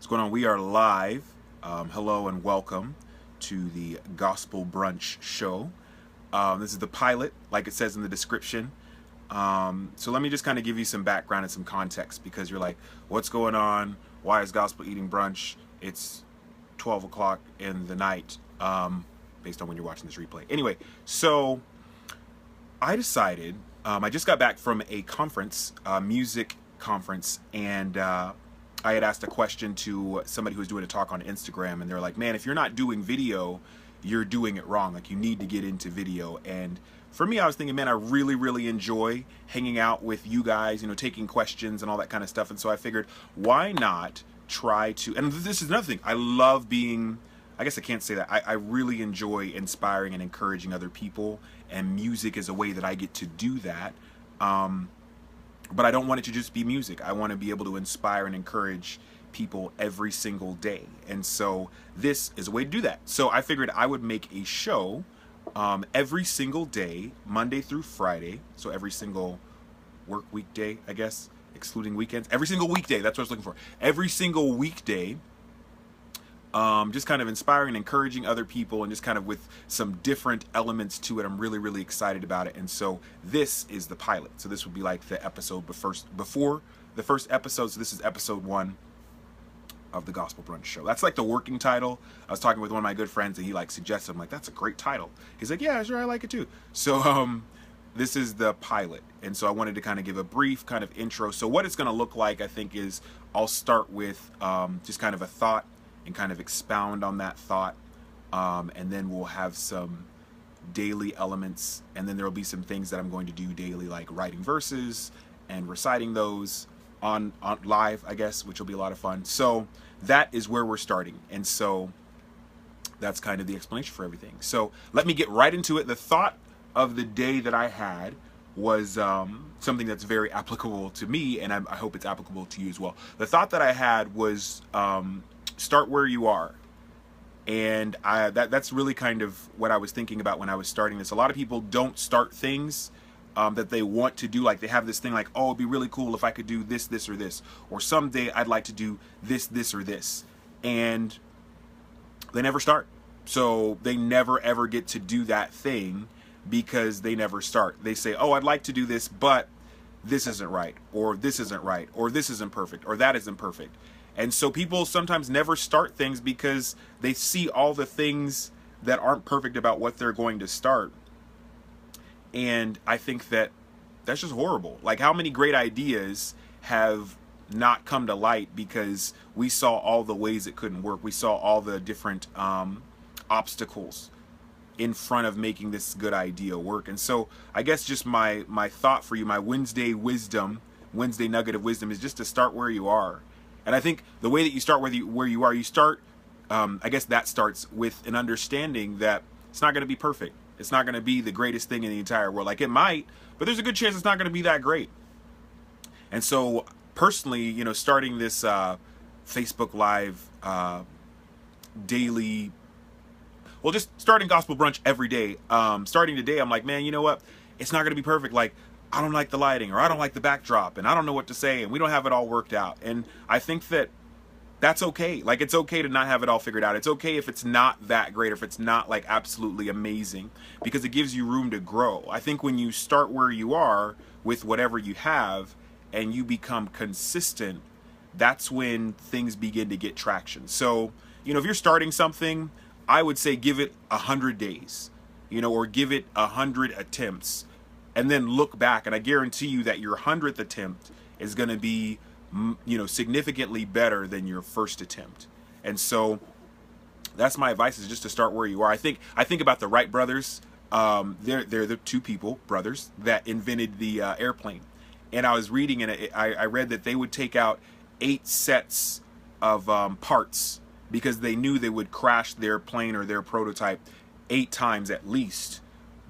going on? We are live. Hello and welcome to the Gospel Brunch show. This is the pilot, like it says in the description. So let me just kind of give you some background and some context, because you're like, what's going on? Why is Gospel eating brunch? It's 12 o'clock in the night, based on when you're watching this replay. Anyway, so I decided, I just got back from a conference, music conference, and I had asked a question to somebody who was doing a talk on Instagram, and they're like, man, if you're not doing video, you're doing it wrong. Like, you need to get into video. And for me, I was thinking, man, I really, really enjoy hanging out with you guys, taking questions and all that kind of stuff. And so I figured, why not try to, and this is another thing, I love being, I guess I can't say that, I really enjoy inspiring and encouraging other people, and music is a way that I get to do that. But I don't want it to just be music. I want to be able to inspire and encourage people every single day. And so this is a way to do that. So I figured I would make a show every single day, Monday through Friday. So every single work weekday, I guess, excluding weekends. Every single weekday, that's what I was looking for. Every single weekday, just kind of inspiring and encouraging other people, and just kind of with some different elements to it. I'm really, really excited about it. And so this is the pilot. So this would be like the episode before the first episode. So this is episode 1 of the Gospel Brunch show. That's like the working title. I was talking with one of my good friends, and he suggested, I'm like, that's a great title. He's like, yeah, sure, I like it too. So this is the pilot. And so I wanted to kind of give a brief kind of intro. So what it's going to look like, I think, is I'll start with just kind of a thought and kind of expound on that thought, and then we'll have some daily elements, and then there will be some things that I'm going to do daily, like writing verses and reciting those on live, I guess, which will be a lot of fun. So that is where we're starting, and so that's kind of the explanation for everything. So let me get right into it. The thought of the day that I had was something that's very applicable to me, and I hope it's applicable to you as well. The thought that I had was start where you are. And that's really kind of what I was thinking about when I was starting this. A lot of people don't start things that they want to do. Like, they have this thing like, oh, it'd be really cool if I could do this, this, or this. Or someday I'd like to do this, this, or this. And they never start. So they never, ever get to do that thing because they never start. They say, oh, I'd like to do this, but this isn't right. Or this isn't right. Or this isn't perfect. Or that isn't perfect. And so people sometimes never start things because they see all the things that aren't perfect about what they're going to start. And I think that that's just horrible. Like, how many great ideas have not come to light because we saw all the ways it couldn't work. We saw all the different obstacles in front of making this good idea work. And so I guess just my thought for you, my Wednesday nugget of wisdom, is just to start where you are. And I think the way that you start where you are, you start, I guess that starts with an understanding that it's not going to be perfect. It's not going to be the greatest thing in the entire world. Like, it might, but there's a good chance it's not going to be that great. And so personally, starting this Facebook Live daily, well, just starting Gospel Brunch every day. Starting today, I'm like, man, you know what? It's not going to be perfect. Like, I don't like the lighting, or I don't like the backdrop, and I don't know what to say, and we don't have it all worked out. And I think that that's okay. Like, it's okay to not have it all figured out. It's okay if it's not that great, or if it's not like absolutely amazing, because it gives you room to grow. I think when you start where you are with whatever you have and you become consistent, that's when things begin to get traction. So, if you're starting something, I would say give it 100 days, or give it 100 attempts. And then look back, and I guarantee you that your 100th attempt is going to be, significantly better than your first attempt. And so that's my advice, is just to start where you are. I think about the Wright brothers. They're the two brothers that invented the airplane. And I was reading, and I read that they would take out 8 sets of parts because they knew they would crash their plane or their prototype 8 times at least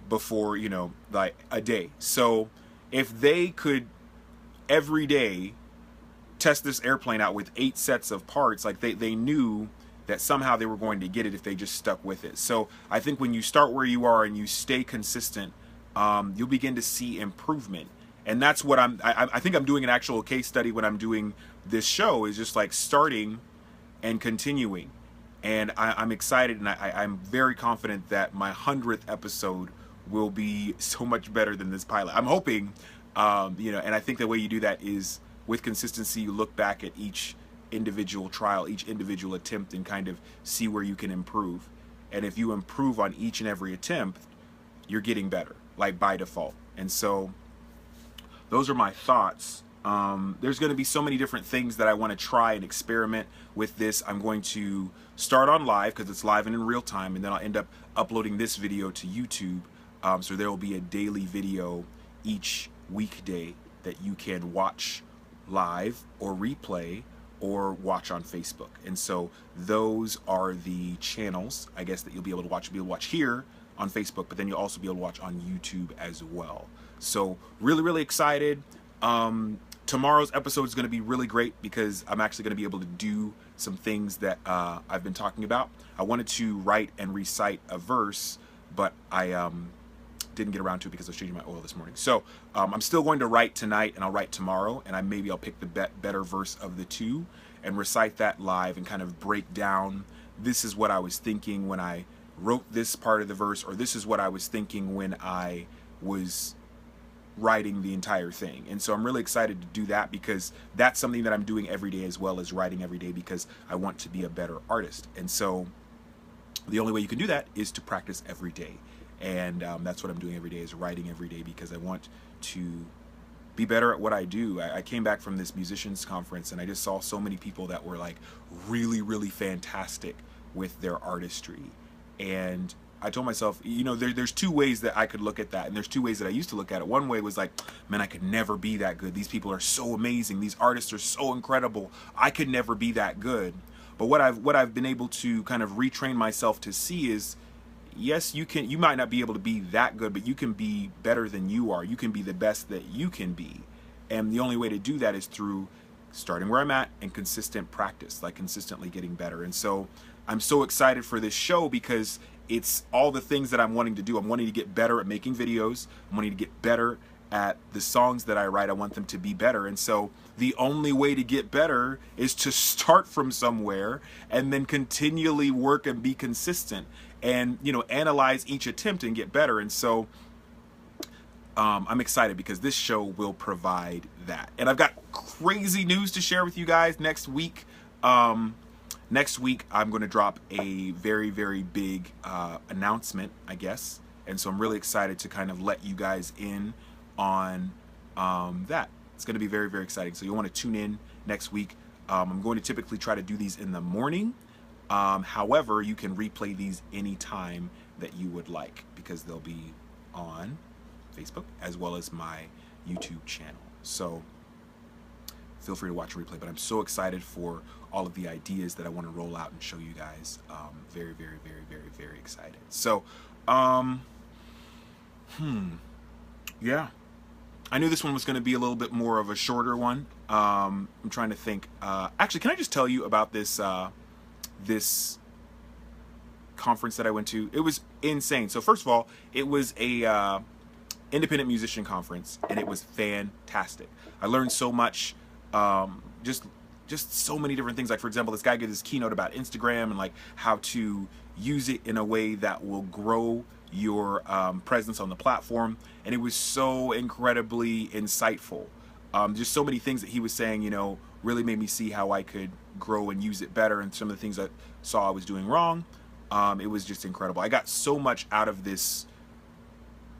before, like a day. So if they could every day test this airplane out with 8 sets of parts, like they knew that somehow they were going to get it if they just stuck with it. So I think when you start where you are and you stay consistent, you'll begin to see improvement. And that's what I think I'm doing an actual case study when I'm doing this show, is just like starting and continuing. And I'm excited, and I'm very confident that my 100th episode will be so much better than this pilot. I'm hoping, and I think the way you do that is with consistency. You look back at each individual trial, each individual attempt, and kind of see where you can improve. And if you improve on each and every attempt, you're getting better, like by default. And so those are my thoughts. There's going to be so many different things that I want to try and experiment with this. I'm going to start on live because it's live and in real time, and then I'll end up uploading this video to YouTube. So there will be a daily video each weekday that you can watch live or replay or watch on Facebook. And so those are the channels, I guess, that you'll be able to watch. You'll be able to watch here on Facebook, but then you'll also be able to watch on YouTube as well. So really, really excited. Tomorrow's episode is going to be really great because I'm actually going to be able to do some things that I've been talking about. I wanted to write and recite a verse, but I didn't get around to it because I was changing my oil this morning. So I'm still going to write tonight, and I'll write tomorrow, and maybe I'll pick the better verse of the two and recite that live and kind of break down, this is what I was thinking when I wrote this part of the verse, or this is what I was thinking when I was writing the entire thing. And so I'm really excited to do that because that's something that I'm doing every day, as well as writing every day, because I want to be a better artist. And so the only way you can do that is to practice every day. And that's what I'm doing every day, is writing every day, because I want to be better at what I do. I came back from this musicians conference, and I just saw so many people that were like really, really fantastic with their artistry. And I told myself, there's two ways that I could look at that, and there's two ways that I used to look at it. One way was like, man, I could never be that good. These people are so amazing. These artists are so incredible. I could never be that good. But what I've been able to kind of retrain myself to see is, yes, you might not be able to be that good, but you can be better than you are. You can be the best that you can be. And the only way to do that is through starting where I'm at and consistent practice, like consistently getting better. And so I'm so excited for this show because it's all the things that I'm wanting to do. I'm wanting to get better at making videos. I'm wanting to get better at the songs that I write. I want them to be better. And so the only way to get better is to start from somewhere and then continually work and be consistent and, analyze each attempt and get better. And so I'm excited because this show will provide that. And I've got crazy news to share with you guys next week. Next week, I'm going to drop a very, very big announcement, I guess. And so I'm really excited to kind of let you guys in on that. It's going to be very, very exciting. So you'll want to tune in next week. I'm going to typically try to do these in the morning. However, you can replay these anytime that you would like, because they'll be on Facebook as well as my YouTube channel. So feel free to watch and replay. But I'm so excited for all of the ideas that I want to roll out and show you guys. Very, very, very, very, very excited. So, yeah. I knew this one was going to be a little bit more of a shorter one. I'm trying to think. Actually, can I just tell you about this this conference that I went to? It was insane. So first of all, it was a independent musician conference, and it was fantastic. I learned so much. Just so many different things. Like, for example, this guy gave this keynote about Instagram and like how to use it in a way that will grow your presence on the platform. And it was so incredibly insightful. Just so many things that he was saying, really made me see how I could grow and use it better. And some of the things I saw I was doing wrong, it was just incredible. I got so much out of this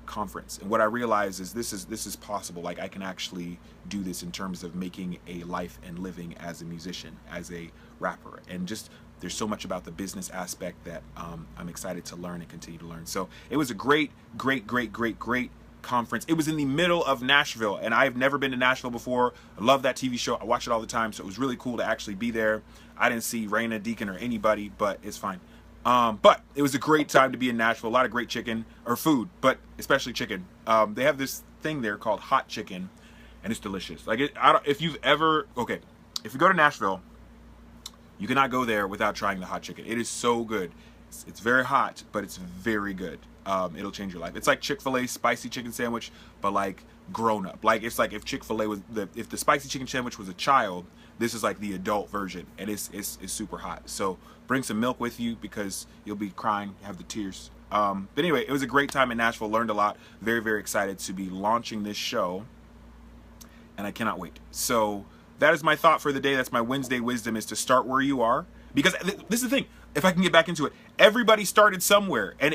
conference, and what I realized is this is possible. Like, I can actually do this in terms of making a life and living as a musician, as a rapper, and just there's so much about the business aspect that I'm excited to learn and continue to learn. So it was a great conference. It was in the middle of Nashville, and I've never been to Nashville before. I love that TV show. I watch it all the time, so it was really cool to actually be there. I didn't see Raina, Deacon, or anybody, but it's fine. But it was a great time to be in Nashville. A lot of great chicken, or food, but especially chicken. They have this thing there called hot chicken, and it's delicious. Like, if you go to Nashville, you cannot go there without trying the hot chicken. It is so good. It's very hot, but it's very good. It'll change your life. It's like Chick-fil-A spicy chicken sandwich, but like grown up. Like it's like if Chick-fil-A was if the spicy chicken sandwich was a child, this is like the adult version, and it's super hot. So bring some milk with you because you'll be crying, have the tears. But anyway, it was a great time in Nashville. Learned a lot. Very, very excited to be launching this show, and I cannot wait. So that is my thought for the day. That's my Wednesday wisdom, is to start where you are. Because this is the thing. If I can get back into it, everybody started somewhere, and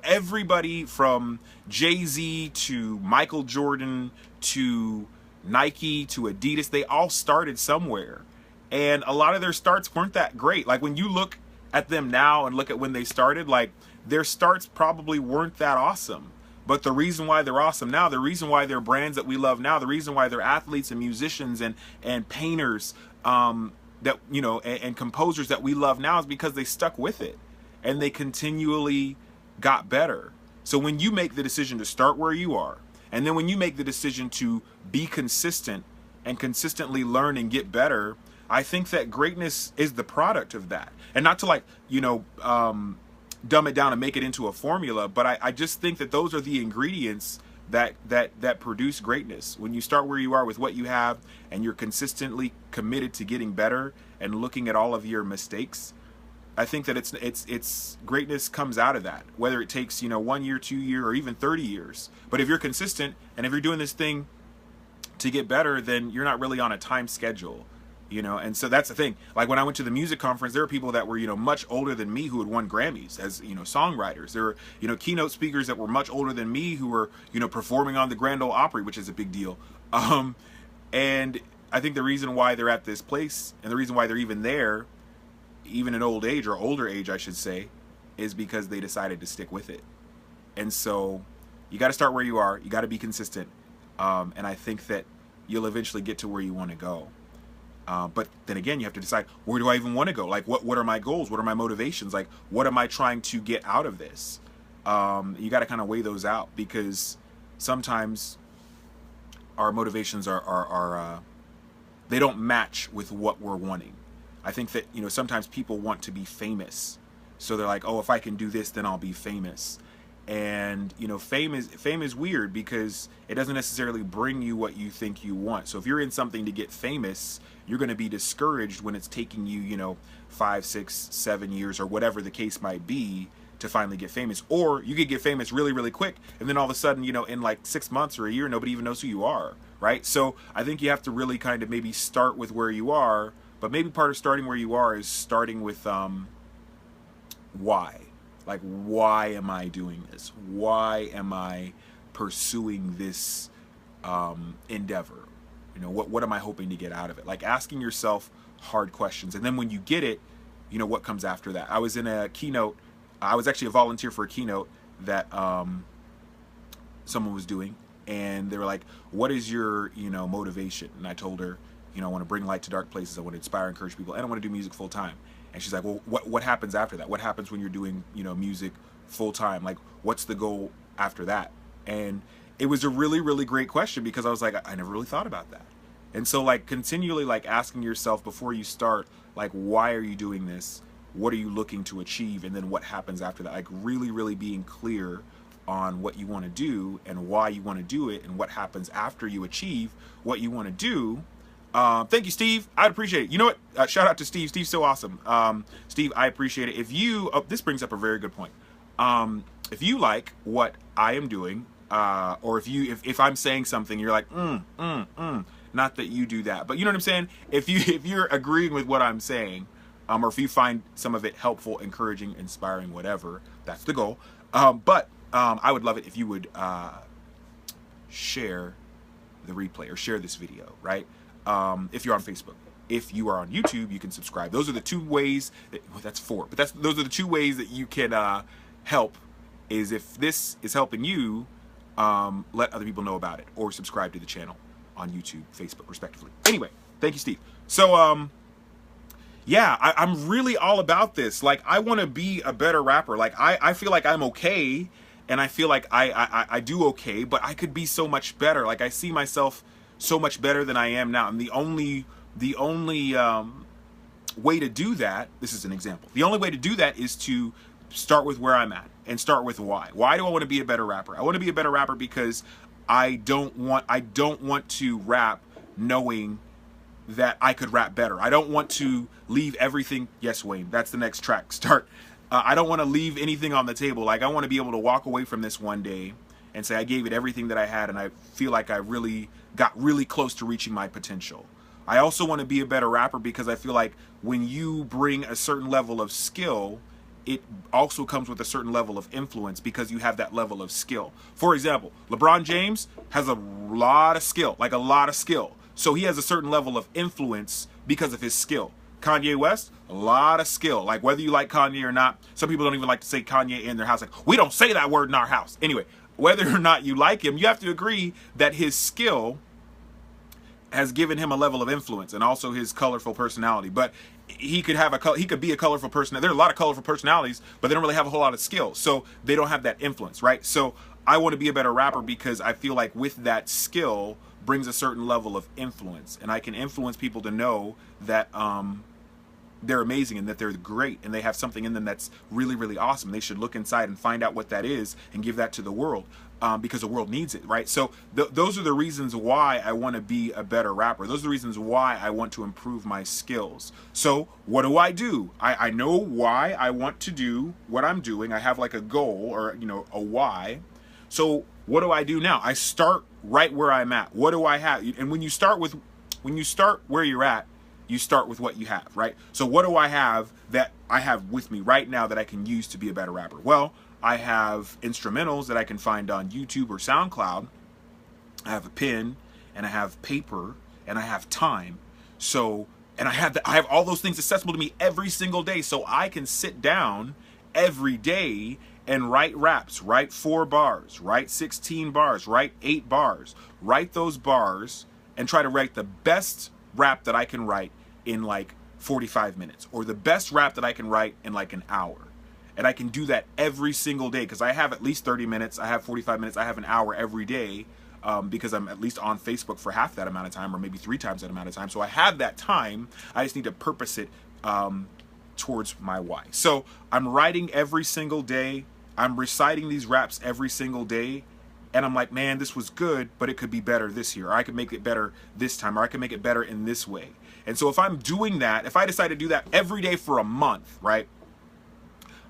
everybody from Jay-Z to Michael Jordan to Nike to Adidas, they all started somewhere, and a lot of their starts weren't that great. Like when you look at them now and look at when they started, like their starts probably weren't that awesome. But the reason why they're awesome now, the reason why they're brands that we love now, the reason why they're athletes and musicians and painters, that and composers that we love now, is because they stuck with it and they continually got better. So when you make the decision to start where you are, and then when you make the decision to be consistent and consistently learn and get better, I think that greatness is the product of that. And not to dumb it down and make it into a formula, but I just think that those are the ingredients that produce greatness. When you start where you are with what you have, and you're consistently committed to getting better and looking at all of your mistakes, I think that it's greatness comes out of that. Whether it takes 1 year, 2 year, or even 30 years. But if you're consistent and if you're doing this thing to get better, then you're not really on a time schedule. And so that's the thing. Like when I went to the music conference, there were people that were, much older than me who had won Grammys as, songwriters. There were, keynote speakers that were much older than me who were, performing on the Grand Ole Opry, which is a big deal. And I think the reason why they're at this place, and the reason why they're even there, even in old age, or older age, I should say, is because they decided to stick with it. And so you got to start where you are. You got to be consistent. And I think that you'll eventually get to where you want to go. But then again, you have to decide, where do I even want to go? Like, what are my goals? What are my motivations? Like, what am I trying to get out of this? You got to kind of weigh those out, because sometimes our motivations are they don't match with what we're wanting. I think that, sometimes people want to be famous. So they're like, oh, if I can do this, then I'll be famous. And, fame is weird, because it doesn't necessarily bring you what you think you want. So if you're in something to get famous, you're going to be discouraged when it's taking you, 5, 6, 7 years, or whatever the case might be, to finally get famous. Or you could get famous really, really quick, and then all of a sudden, in like 6 months or a year, nobody even knows who you are, right? So I think you have to really kind of maybe start with where you are, but maybe part of starting where you are is starting with why. Like, why am I doing this? Why am I pursuing this endeavor? What am I hoping to get out of it? Like, asking yourself hard questions. And then when you get it, what comes after that? I was in a keynote. I was actually a volunteer for a keynote that someone was doing. And they were like, what is your, motivation? And I told her, I want to bring light to dark places. I want to inspire, encourage people. And I want to do music full time. And she's like, well, what happens after that? What happens when you're doing, music full time? Like, what's the goal after that? And it was a really, really great question, because I was like, I never really thought about that. And so, like, continually, like, asking yourself before you start, like, why are you doing this? What are you looking to achieve? And then what happens after that? Like, really, really being clear on what you want to do and why you want to do it, and what happens after you achieve what you want to do. Thank you, Steve. I'd appreciate it. You know what? Shout out to Steve. Steve's so awesome. Steve, I appreciate it. If you, this brings up a very good point. If you like what I am doing, or if I'm saying something, you're like, not that you do that, but you know what I'm saying? If you're agreeing with what I'm saying, or if you find some of it helpful, encouraging, inspiring, whatever, that's the goal. But I would love it if you would, share the replay, or share this video, right? If you're on Facebook. If you are on YouTube, you can subscribe. Those are the 2 ways that's 4, but those are the 2 ways that you can help. Is if this is helping you, let other people know about it, or subscribe to the channel on YouTube, Facebook, respectively. Anyway, thank you, Steve. So yeah, I'm really all about this. Like, I want to be a better rapper. Like, I feel like I'm okay, and I feel like I do okay, but I could be so much better. Like, I see myself so much better than I am now. And the only way to do that, this is an example, the only way to do that is to start with where I'm at, and start with why. Why do I want to be a better rapper? I want to be a better rapper because I don't want to rap knowing that I could rap better. I don't want to leave everything. Yes, Wayne, that's the next track. Start. I don't want to leave anything on the table. Like, I want to be able to walk away from this one day and say I gave it everything that I had, and I feel like I really got really close to reaching my potential. I also want to be a better rapper because I feel like when you bring a certain level of skill, it also comes with a certain level of influence because you have that level of skill. For example, LeBron James has a lot of skill, like a lot of skill. So he has a certain level of influence because of his skill. Kanye West, a lot of skill. Like, whether you like Kanye or not, some people don't even like to say Kanye in their house. Like, we don't say that word in our house. Anyway, whether or not you like him, you have to agree that his skill has given him a level of influence, and also his colorful personality. But he could be a colorful person. There are a lot of colorful personalities, but they don't really have a whole lot of skill, so they don't have that influence, right? So I want to be a better rapper because I feel like with that skill brings a certain level of influence, and I can influence people to know that they're amazing and that they're great and they have something in them that's really, really awesome. They should look inside and find out what that is and give that to the world, because the world needs it, right? So those are the reasons why I want to be a better rapper. Those are the reasons why I want to improve my skills. So what do? I know why I want to do what I'm doing. I have like a goal, or a why. So what do I do now? I start right where I'm at. What do I have? And when you start where you're at, you start with what you have, right? So what do I have that I have with me right now that I can use to be a better rapper? Well, I have instrumentals that I can find on YouTube or SoundCloud. I have a pen, and I have paper, and I have time. So, and I have all those things accessible to me every single day, so I can sit down every day and write raps, write 4 bars, write 16 bars, write 8 bars, write those bars, and try to write the best rap that I can write in like 45 minutes, or the best rap that I can write in like an hour. And I can do that every single day because I have at least 30 minutes, I have 45 minutes, I have an hour every day, because I'm at least on Facebook for half that amount of time, or maybe 3 times that amount of time. So I have that time. I just need to purpose it towards my why. So I'm writing every single day. I'm reciting these raps every single day. And I'm like, man, this was good, but it could be better this year. Or I could make it better this time. Or I could make it better in this way. And so if I'm doing that, if I decide to do that every day for a month, right?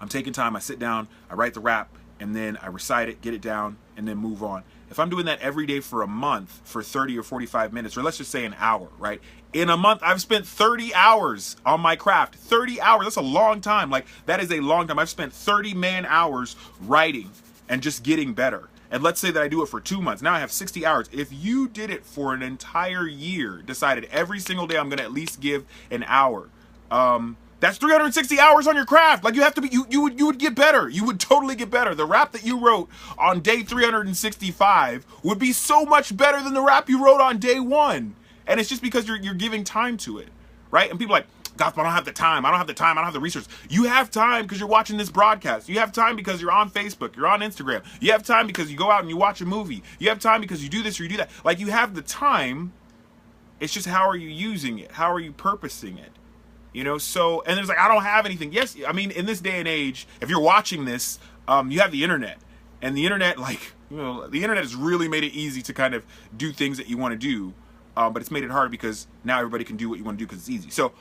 I'm taking time, I sit down, I write the rap, and then I recite it, get it down, and then move on. If I'm doing that every day for a month for 30 or 45 minutes, or let's just say an hour, right? In a month, I've spent 30 hours on my craft. 30 hours, that's a long time. Like, that is a long time. I've spent 30 man hours writing and just getting better. And let's say that I do it for 2 months. Now I have 60 hours. If you did it for an entire year, decided every single day I'm going to at least give an hour, that's 360 hours on your craft. Like, you have to be, you would get better. You would totally get better. The rap that you wrote on day 365 would be so much better than the rap you wrote on day 1. And it's just because you're giving time to it, right? And people are like, Gospel, I don't have the time. I don't have the time. I don't have the resources. You have time because you're watching this broadcast. You have time because you're on Facebook. You're on Instagram. You have time because you go out and you watch a movie. You have time because you do this or you do that. Like, you have the time. It's just, how are you using it? How are you purposing it? So, and there's like, I don't have anything. Yes, I mean, in this day and age, if you're watching this, you have the internet. And the internet, the internet has really made it easy to kind of do things that you want to do. But it's made it hard because now everybody can do what you want to do because it's easy. So,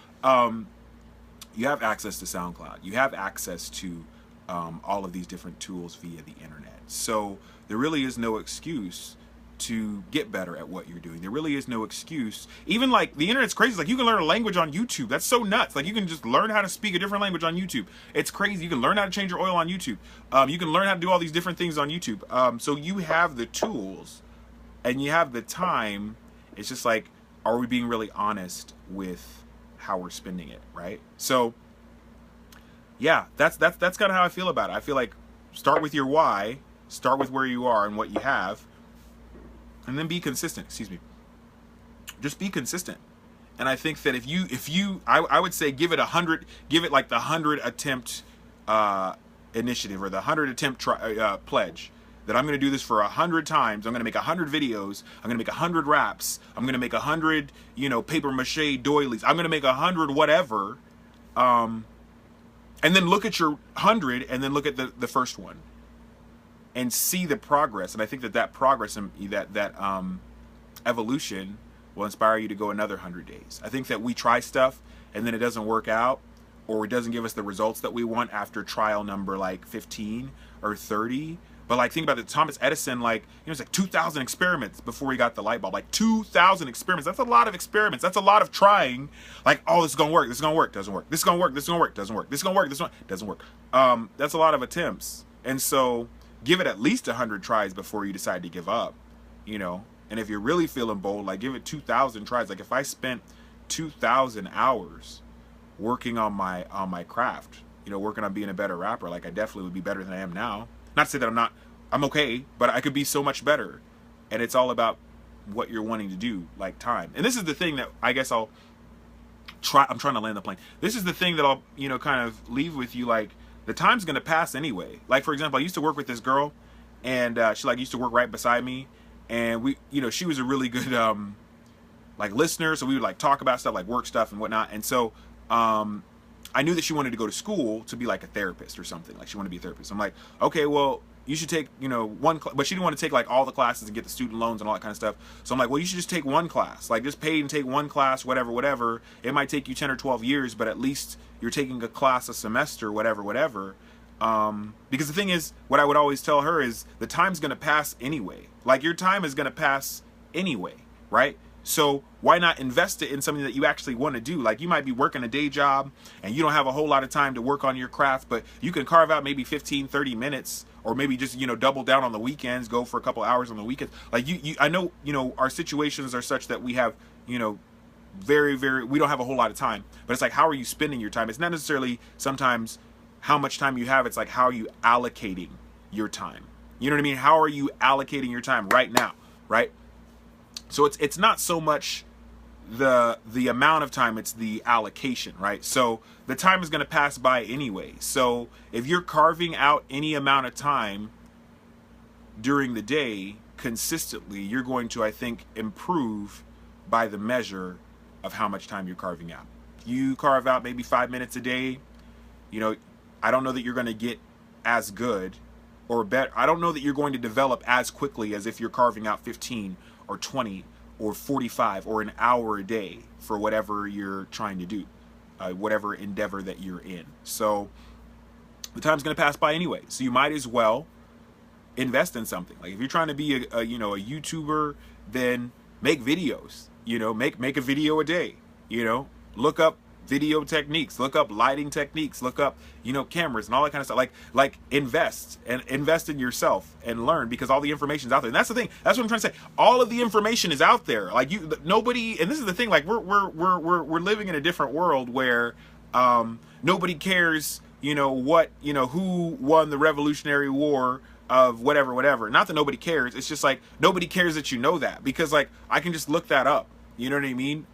you have access to SoundCloud. You have access to all of these different tools via the internet. So there really is no excuse to get better at what you're doing. There really is no excuse. Even like the internet's crazy. Like, you can learn a language on YouTube. That's so nuts. Like, you can just learn how to speak a different language on YouTube. It's crazy. You can learn how to change your oil on YouTube. You can learn how to do all these different things on YouTube. So you have the tools and you have the time. It's just like, are we being really honest with how we're spending it, right? So yeah, that's kind of how I feel about it. I feel like, start with your why, start with where you are and what you have, and then be consistent. Excuse me. Just be consistent. And I think that if you I would say give it like the 100 attempt initiative, or the 100 attempt pledge. That I'm going to do this for 100 times. I'm going to make 100 videos. I'm going to make 100 raps. I'm going to make 100, paper mache doilies. I'm going to make 100 whatever. And then look at your 100 and then look at the first one. and see the progress. And I think that progress and that evolution will inspire you to go another 100 days. I think that we try stuff and then it doesn't work out, or it doesn't give us the results that we want after trial number like 15 or 30. But like, think about it, Thomas Edison, like, it was like 2,000 experiments before he got the light bulb. Like 2,000 experiments. That's a lot of experiments. That's a lot of trying. Like, oh, this is gonna work. This is gonna work. Doesn't work. This is gonna work. This is gonna work. Doesn't work. This is gonna work. This one doesn't work. That's a lot of attempts. And so give it at least 100 tries before you decide to give up, you know. And if you're really feeling bold, like, give it 2,000 tries. Like, if I spent 2,000 hours working on my craft, you know, working on being a better rapper, like, I definitely would be better than I am now. Not to say that I'm okay, but I could be so much better. And it's all about what you're wanting to do, like time. And this is the thing that I guess I'm trying to land the plane. This is the thing that I'll, you know, kind of leave with you. Like, the time's going to pass anyway. Like, for example, I used to work with this girl, and she like used to work right beside me. And we, you know, she was a really good, like, listener. So we would like talk about stuff like work stuff and whatnot. And so, I knew that she wanted to go to school to be like a therapist or something. Like, she wanted to be a therapist. I'm like, okay, well, you should take, you know, but she didn't want to take like all the classes and get the student loans and all that kind of stuff. So I'm like, well, you should just take one class, like, just pay and take one class, whatever. It might take you 10 or 12 years, but at least you're taking a class a semester, whatever. Because the thing is, what I would always tell her is the time's going to pass anyway. Like, your time is going to pass anyway, right? So why not invest it in something that you actually want to do? Like, you might be working a day job and you don't have a whole lot of time to work on your craft, but you can carve out maybe 15, 30 minutes, or maybe just, you know, double down on the weekends, go for a couple hours on the weekends. Like, I know, you know, our situations are such that we have, you know, we don't have a whole lot of time, but it's like, how are you spending your time? It's not necessarily sometimes how much time you have. It's like, how are you allocating your time? You know what I mean? How are you allocating your time right now, right? So it's not so much the amount of time, it's the allocation, right? So the time is going to pass by anyway. So if you're carving out any amount of time during the day consistently, you're going to, I think, improve by the measure of how much time you're carving out. If you carve out maybe 5 minutes a day, you know, I don't know that you're going to get as good or better. I don't know that you're going to develop as quickly as if you're carving out 15 or 20 or 45 or an hour a day for whatever you're trying to do, whatever endeavor that you're in. So the time's going to pass by anyway. So you might as well invest in something. Like, if you're trying to be a YouTuber, then make videos, you know, make a video a day, you know, look up video techniques, look up lighting techniques, look up, you know, cameras and all that kind of stuff. Like invest in yourself and learn, because all the information's out there. And that's the thing. That's what I'm trying to say. All of the information is out there. Like, nobody, and this is the thing, like, we're living in a different world where nobody cares, you know, who won the Revolutionary War of whatever. Not that nobody cares. It's just like, nobody cares that you know that, because, like, I can just look that up. You know what I mean?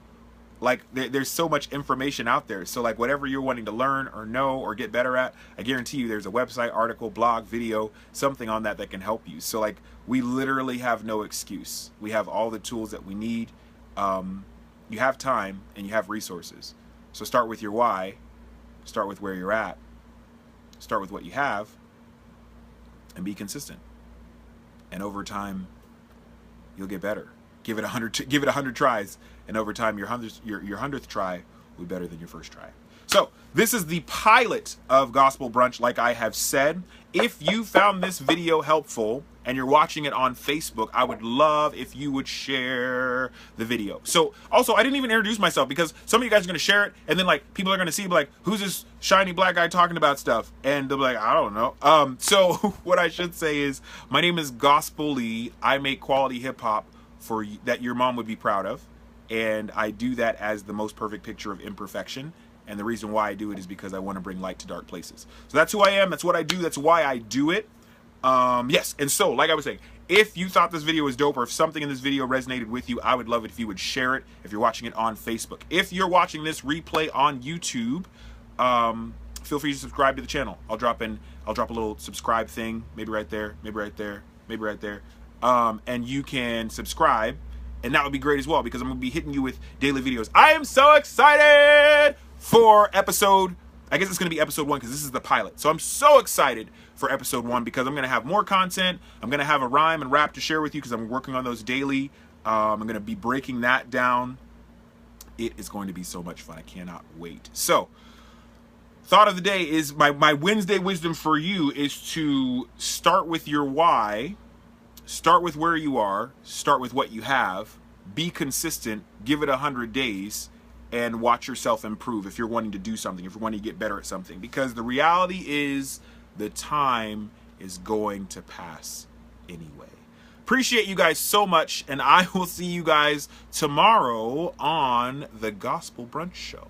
Like, there's so much information out there. So, like, whatever you're wanting to learn or know or get better at, I guarantee you there's a website, article, blog, video, something on that can help you. So, like, we literally have no excuse. We have all the tools that we need. You have time and you have resources. So start with your why. Start with where you're at. Start with what you have. And be consistent. And over time, you'll get better. Give it 100 tries, and over time, your 100th try will be better than your first try. So this is the pilot of Gospel Brunch, like I have said. If you found this video helpful and you're watching it on Facebook, I would love if you would share the video. So also, I didn't even introduce myself, because some of you guys are going to share it, and then, like, people are going to see, like, who's this shiny black guy talking about stuff? And they'll be like, I don't know. So what I should say is, my name is Gospel Lee. I make quality hip hop that your mom would be proud of, and I do that as the most perfect picture of imperfection. And the reason why I do it is because I want to bring light to dark places. So that's who I am. That's what I do. That's why I do it. Yes. And so, like I was saying, if you thought this video was dope, or if something in this video resonated with you, I would love it if you would share it. If you're watching it on Facebook, if you're watching this replay on YouTube, feel free to subscribe to the channel. I'll drop a little subscribe thing, maybe right there, maybe right there, maybe right there. And you can subscribe, and that would be great as well, because I'm going to be hitting you with daily videos. I am so excited for episode, I guess it's going to be episode 1 because this is the pilot. So I'm so excited for episode 1 because I'm going to have more content. I'm going to have a rhyme and rap to share with you because I'm working on those daily. I'm going to be breaking that down. It is going to be so much fun. I cannot wait. So, thought of the day is my Wednesday wisdom for you is to start with your why, start with where you are, start with what you have, be consistent, give it 100 days, and watch yourself improve if you're wanting to do something, if you're wanting to get better at something. Because the reality is the time is going to pass anyway. Appreciate you guys so much, and I will see you guys tomorrow on the Gospel Brunch Show.